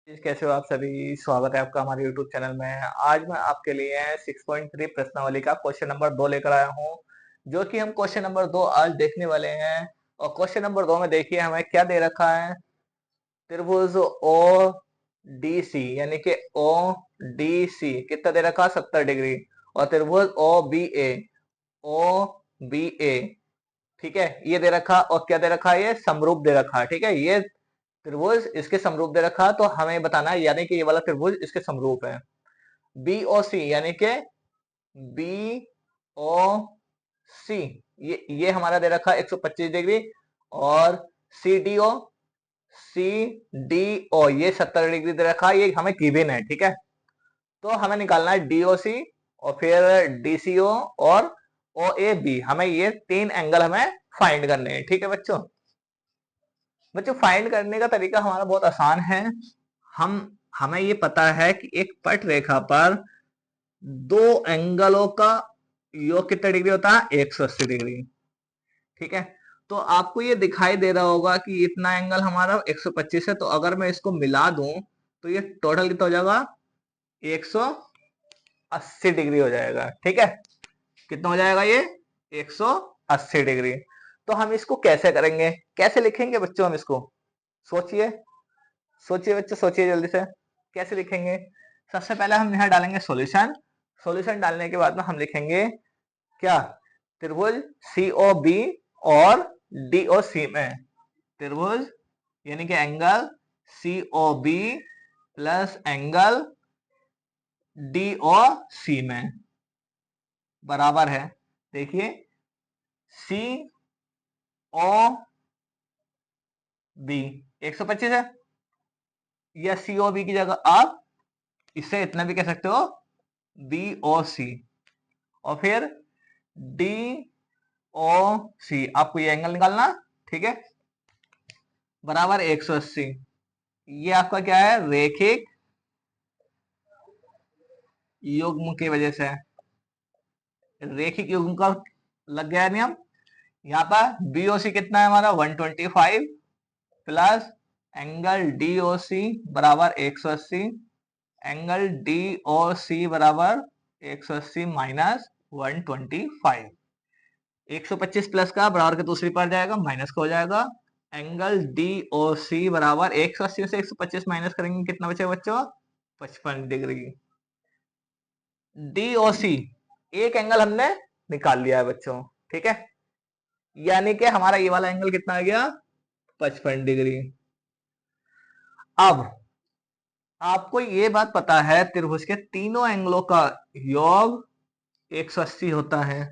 कैसे हो आप सभी? स्वागत है आपका हमारे YouTube चैनल में। आज मैं आपके लिए 6.3 प्रश्नावली का क्वेश्चन नंबर 2 लेकर आया हूँ, जो कि हम क्वेश्चन नंबर 2 आज देखने वाले हैं। और क्वेश्चन नंबर 2 में देखिए हमें क्या दे रखा है। त्रिभुज ओ डी सी यानी कि ओ डी सी कितना दे रखा है? 70 डिग्री। और त्रिभुज ओ बी ए ठीक है, ये दे रखा। और क्या दे रखा है? ये समरूप दे रखा है। ठीक है, ये त्रिभुज इसके समरूप दे रखा, तो हमें बताना है, यानी कि ये वाला त्रिभुज इसके समरूप है। बी ओ सी यानी कि बी ओ सी ये हमारा दे रखा 125 डिग्री। और सी डी ओ ये 70 डिग्री दे रखा, ये हमें गिवन है। ठीक है, तो हमें निकालना है डीओसी और फिर डीसीओ और ओ ए बी। हमें ये तीन एंगल हमें फाइंड करने हैं। ठीक है बच्चों, फाइंड करने का तरीका हमारा बहुत आसान है। हम हमें ये पता है कि एक पट रेखा पर दो एंगलों का योग कितना डिग्री होता है? 180 डिग्री। ठीक है, तो आपको ये दिखाई दे रहा होगा कि इतना एंगल हमारा 125 है, तो अगर मैं इसको मिला दूं तो ये टोटल कितना हो जाएगा? 180 डिग्री हो जाएगा। ठीक है, कितना हो जाएगा ये? 180 डिग्री। तो हम इसको कैसे करेंगे, कैसे लिखेंगे बच्चों? हम इसको सोचिए, सोचिए बच्चों, सोचिए जल्दी से, कैसे लिखेंगे? सबसे पहले हम यहाँ डालेंगे सॉल्यूशन। सॉल्यूशन डालने के बाद में हम लिखेंगे क्या? त्रिभुज सी ओ बी और डी ओ सी में, त्रिभुज यानी कि angle C O B plus angle D O C में बराबर है। देखिए सी ओ बी 125 है, या सी ओ बी की जगह आप इससे इतना भी कह सकते हो, बी ओ सी। और फिर डी ओ सी, आपको ये एंगल निकालना। ठीक है, बराबर 180। ये आपका क्या है? रेखिक युग्म की वजह से, रेखिक युग्म का लग गया नियम। यहाँ पर बीओसी कितना है हमारा? 125 प्लस एंगल डीओसी बराबर 180, एंगल डीओसी बराबर 180 माइनस 125। 125 प्लस का बराबर के दूसरी पर जाएगा, माइनस का हो जाएगा। एंगल डी ओ सी बराबर 180 से 125 माइनस करेंगे, कितना बचेगा बच्चों? 55 डिग्री। डी ओ सी एक एंगल हमने निकाल लिया है बच्चों। ठीक है, यानी कि हमारा ये वाला एंगल कितना आ गया? 55 डिग्री। अब आपको ये बात पता है त्रिभुज के तीनों एंगलों का योग 180 होता है,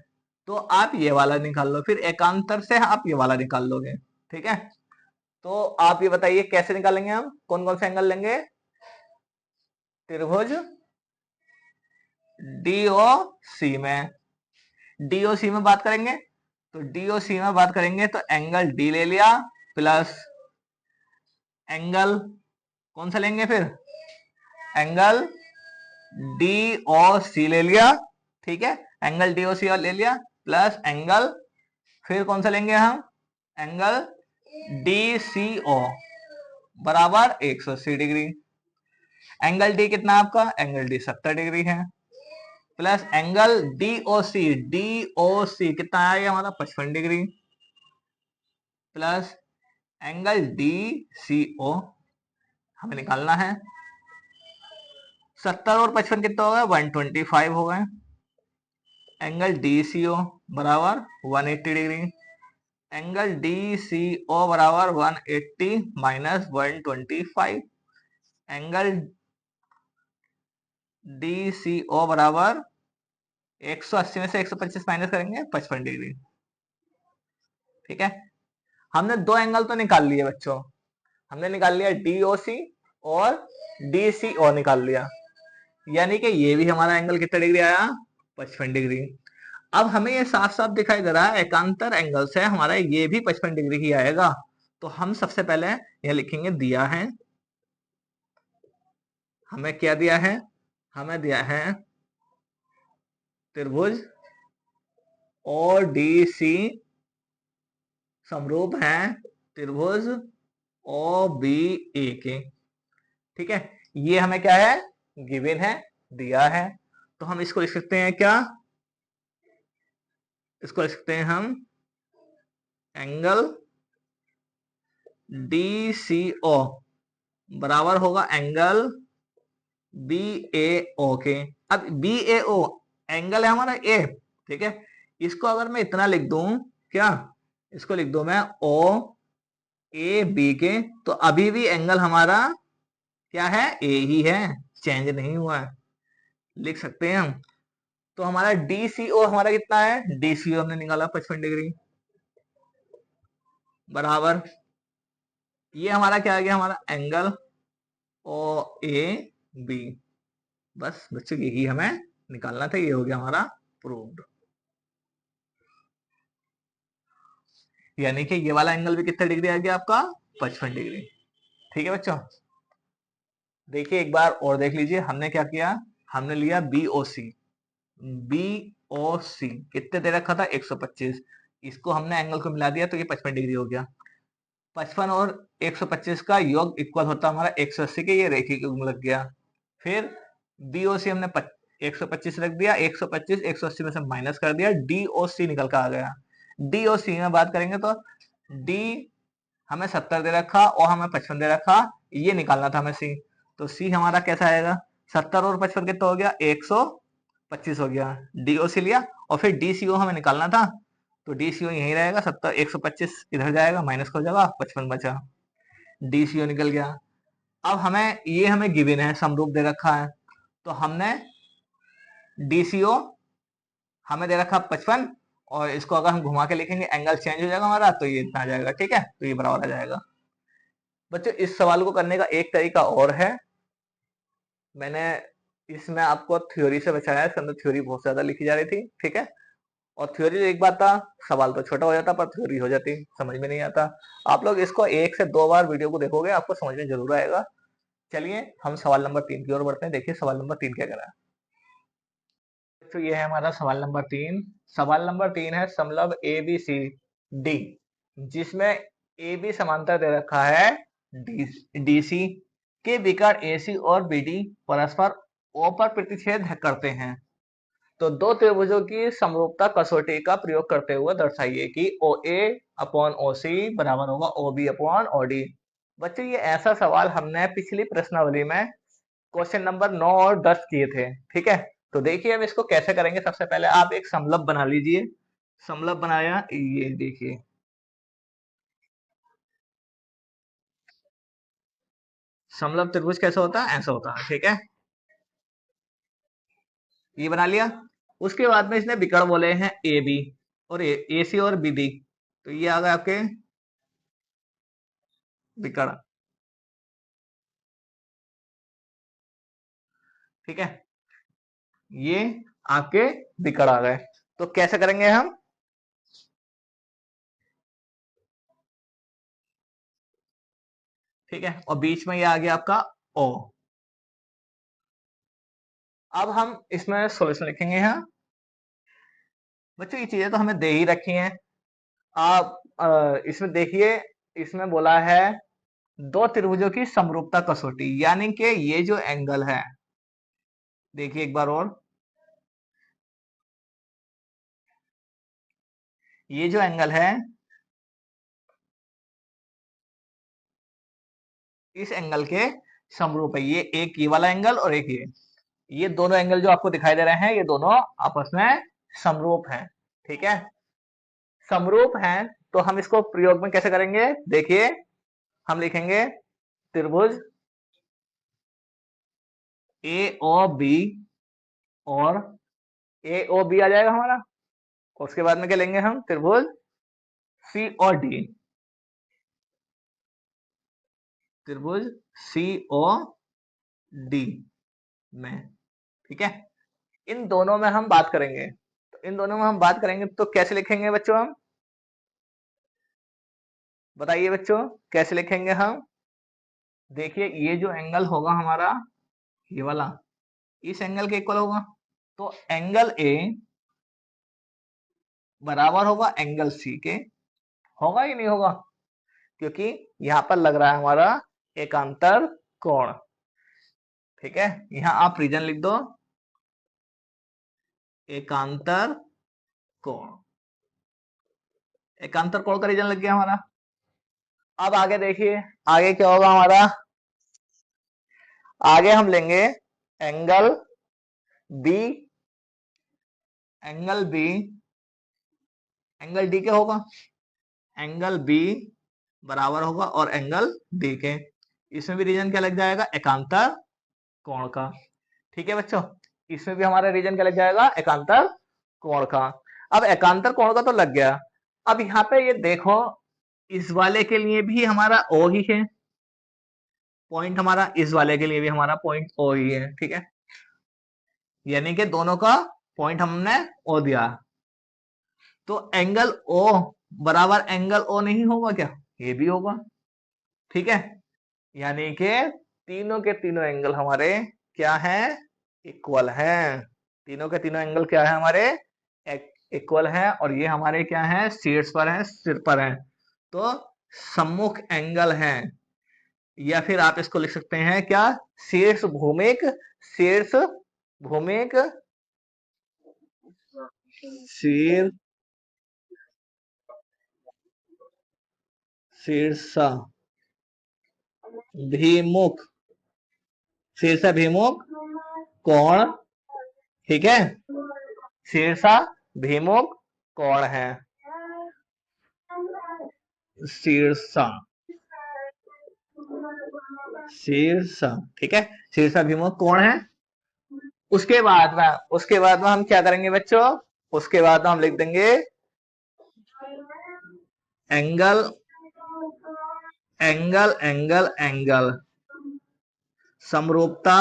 तो आप ये वाला निकाल लो, फिर एकांतर से आप ये वाला निकाल लोगे। ठीक है, तो आप ये बताइए कैसे निकालेंगे? हम कौन कौन से एंगल लेंगे? त्रिभुज डीओसी में, डीओसी में बात करेंगे, तो डीओसी में बात करेंगे तो एंगल डी ले लिया, प्लस एंगल कौन सा लेंगे? फिर एंगल डी ओ सी ले लिया। ठीक है, एंगल डी ओ सी ले लिया, प्लस एंगल फिर कौन सा लेंगे हम? एंगल डी सी ओ बराबर 180 डिग्री। एंगल डी कितना आपका? एंगल डी 70 डिग्री है, plus angle D O C, D O C कितना आया हमारा? 55 degree, plus angle D C O हमें निकालना है। 70 और 55 कितना हो गया? 125 हो गए। एंगल डी सी ओ बराबर 180 डिग्री, एंगल डी सी ओ बराबर 180 माइनस 125, एंगल डी सी ओ बराबर 180 में से 125 माइनस करेंगे, 55 डिग्री। ठीक है, हमने दो एंगल तो निकाल लिए बच्चों, हमने निकाल लिया डीओसी और डीसीओ निकाल लिया, यानी कि ये भी हमारा एंगल कितना डिग्री आया? 55 डिग्री। अब हमें ये साफ साफ दिखाई दे रहा है एकांतर एंगल से हमारा ये भी 55 डिग्री ही आएगा। तो हम सबसे पहले यह लिखेंगे, दिया है हमें, क्या दिया है? हमें दिया है त्रिभुज और डी सी समरूप है त्रिभुज ओ बी ए के। ठीक है, ये हमें क्या है, गिवन है, दिया है। तो हम इसको लिख सकते हैं क्या, इसको लिख सकते हैं हम एंगल DCO बराबर होगा एंगल BAO के। अब BAO एंगल है हमारा ए, ठीक है, इसको अगर मैं इतना लिख दूं, क्या इसको लिख दूं मैं OAB के, तो अभी भी एंगल हमारा क्या है, ए ही है, चेंज नहीं हुआ है, लिख सकते हैं हम। तो हमारा DCO हमारा कितना है, DCO हमने निकाला 55 डिग्री बराबर, ये हमारा क्या आ गया, हमारा एंगल OAB। बस बच्चों यही हमें निकालना था, ये हो गया हमारा प्रूव्ड। यानी कि ये वाला एंगल भी कितना डिग्री आ गया आपका, 55 डिग्री। ठीक है बच्चों, देखिए एक बार और देख लीजिए, हमने क्या किया, हमने लिया BOC, BOC कितने दे रखा था, 125, इसको हमने एंगल को मिला दिया तो ये 55 डिग्री हो गया। 55 और 125 का योग इक्वल होता हमारा 180 के, ये रेखिक योग लग गया। फिर BOC हमने 125 रख दिया, 125 180 में से माइनस कर दिया, DOC निकल कर आ गया। DOC में बात करेंगे तो D हमें 70 दे रखा और हमें 55 दे रखा, ये निकालना था हमें C। तो C हमारा कैसा आएगा, 70 और 55 कितना हो गया, 125 हो गया। DOC लिया और फिर DCO हमें निकालना था, तो DCO यहीं रहेगा, 70 125 इधर जाएगा, माइनस हो जाएगा, 55 बचा, DCO निकल गया। अब हमें ये हमें गिवन है, समरूप दे रखा है, तो हमने DCO हमें दे रखा 55, और इसको अगर हम घुमा के लिखेंगे एंगल चेंज हो जाएगा हमारा, तो ये इतना आ जाएगा, ठीक है, तो ये बराबर आ जाएगा। बच्चों इस सवाल को करने का एक तरीका और है, मैंने इसमें आपको थ्योरी से बचाया है, इसके अंदर थ्योरी बहुत ज्यादा लिखी जा रही थी, ठीक है, और थ्योरी एक बात था, सवाल तो छोटा हो जाता पर थ्योरी हो जाती, समझ में नहीं आता। आप लोग इसको 1 से 2 बार वीडियो को देखोगे, आपको समझ में जरूर आएगा। चलिए हम सवाल नंबर 3 की ओर बढ़ते हैं, देखिए सवाल नंबर 3 क्या कह रहा है। तो ये है हमारा सवाल नंबर 3। सवाल नंबर 3 है समलंब ABCD, जिसमें AB समांतर दे रखा है DC के विकर्ण AC और BD परस्पर O पर प्रतिच्छेद करते हैं, तो दो त्रिभुजों की समरूपता कसौटी का प्रयोग करते हुए दर्शाइए कि OA अपॉन OC बराबर होगा OB अपॉन OD। बच्चों ये ऐसा सवाल हमने पिछली प्रश्नावली में क्वेश्चन नंबर 9 और 10 किए थे, ठीक है। तो देखिए हम इसको कैसे करेंगे, सबसे पहले आप एक समलंब बना लीजिए। समलंब बनाया, ये देखिए समलंब त्रिभुज कैसा होता है, ऐसा होता है, ठीक है, ये बना लिया। उसके बाद में इसने विकर्ण बोले हैं AB और AC और BD, तो ये आ गए आपके विकर्ण, ठीक है, ये आपके विकर्ण आ गए। तो कैसे करेंगे हम, ठीक है, और बीच में ये आ गया आपका O। अब हम इसमें सॉल्यूशन लिखेंगे यहाँ। बच्चों ये चीजें तो हमें दे ही रखी हैं, आप इसमें देखिए, इसमें बोला है दो त्रिभुजों की समरूपता कसौटी, यानी कि ये जो एंगल है, देखिए एक बार और, ये जो एंगल है, इस एंगल के समरूप है, ये एक ये वाला एंगल और एक ये दोनों एंगल जो आपको दिखाई दे रहे हैं, ये दोनों आपस में समरूप हैं, ठीक है, समरूप हैं। तो हम इसको प्रयोग में कैसे करेंगे, देखिए हम लिखेंगे त्रिभुज AOB, और AOB आ जाएगा हमारा, उसके बाद में क्या लेंगे हम, त्रिभुज COD, त्रिभुज COD में, ठीक है, इन दोनों में हम बात करेंगे। तो इन दोनों में हम बात करेंगे तो कैसे लिखेंगे बच्चों, हम बताइए बच्चों कैसे लिखेंगे हम। देखिए ये जो एंगल होगा हमारा, ये वाला इस एंगल के इक्वल होगा, तो एंगल A बराबर होगा एंगल C के, होगा ही नहीं होगा, क्योंकि यहां पर लग रहा है हमारा एकांतर कोण, ठीक है, यहाँ आप रीजन लिख दो, एकांतर कोण। एकांतर कोण का रीजन लग गया हमारा। अब आगे देखिए, आगे क्या होगा हमारा, आगे हम लेंगे angle B, angle B, angle D क्या होगा, एंगल बी बराबर होगा और एंगल डी के, इसमें भी रीजन क्या लग जाएगा, एकांतर कोण का। ठीक है बच्चों, इसमें भी हमारा रीजन क्या लग जाएगा, एकांतर कोण का। अब एकांतर कोण का तो लग गया, अब यहाँ पे ये देखो, इस वाले के लिए भी हमारा ओ ही है पॉइंट, हमारा इस वाले के लिए भी हमारा पॉइंट ओ ही है। ठीक है, यानी कि दोनों का पॉइंट हमने ओ दिया, तो एंगल ओ बराबर एंगल ओ नहीं होगा क्या, ये भी होगा। ठीक है, यानी कि तीनों के तीनों एंगल हमारे क्या है, इक्वल है। तीनों के तीनों एंगल क्या है हमारे, इक्वल है, और ये हमारे क्या है, शीर्ष पर है, सिर पर है, तो सम्मुख एंगल है, या फिर आप इसको लिख सकते हैं क्या, शीर्ष भूमिक, शीर्ष भूमिक, शीर्ष शीर्षाभिमुख, शीर्षाभिमुख कोण। ठीक है, शीर्षाभिमुख कोण है, शीर्षा, शीर्ष, ठीक है, शीर्षाभिमुख कोण है। उसके बाद में हम क्या करेंगे बच्चों, उसके बाद में हम लिख देंगे एंगल, एंगल एंगल एंगल, समरूपता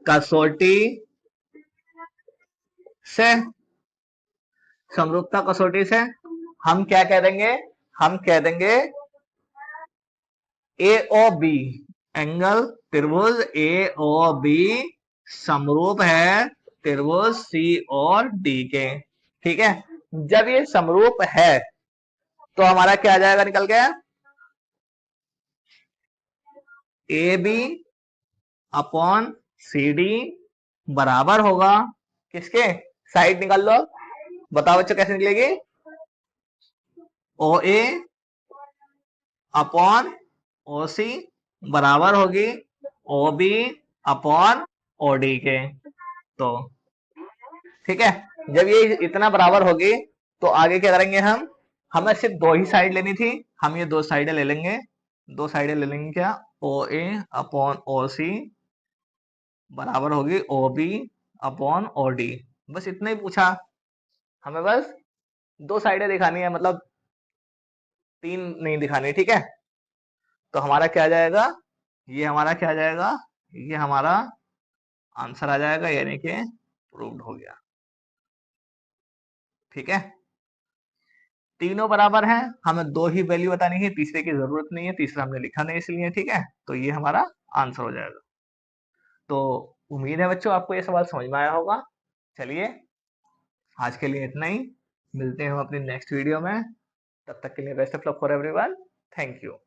कसौटी से, समरूपता कसौटी से हम क्या कह देंगे, हम कह देंगे ए ओ बी, एंगल त्रिभुज ए ओ बी समरूप है त्रिभुज सी और डी के। ठीक है, जब ये समरूप है तो हमारा क्या आ जाएगा, निकल गया, A B upon C D बराबर होगा किसके, साइड निकाल लो, बताओ बच्चों कैसे निकलेगी, ओ ए अपॉन ओ सी बराबर होगी O B upon O D के। तो ठीक है, जब ये इतना बराबर होगी तो आगे क्या करेंगे हम, हमें सिर्फ दो ही साइड लेनी थी, हम ये दो साइडें ले लेंगे, दो साइडें ले लेंगे क्या, ओ ए अपॉन ओ सी बराबर होगी O B upon O D. बस इतना ही पूछा हमें, बस दो साइडें दिखानी है, मतलब तीन नहीं दिखानी। ठीक है, तो हमारा क्या आ जाएगा, ये हमारा क्या आ जाएगा, ये हमारा आंसर आ जाएगा, यानी कि प्रूव्ड हो गया। ठीक है, तीनों बराबर हैं, हमें दो ही वैल्यू बतानी है, तीसरे की जरूरत नहीं है, तीसरा हमने लिखा नहीं इसलिए। ठीक है, तो ये हमारा आंसर हो जाएगा। तो उम्मीद है बच्चों आपको ये सवाल समझ में आया होगा। चलिए, आज के लिए इतना ही, मिलते हैं हम अपनी नेक्स्ट वीडियो में, तब तक के लिए best of luck for everyone, thank you.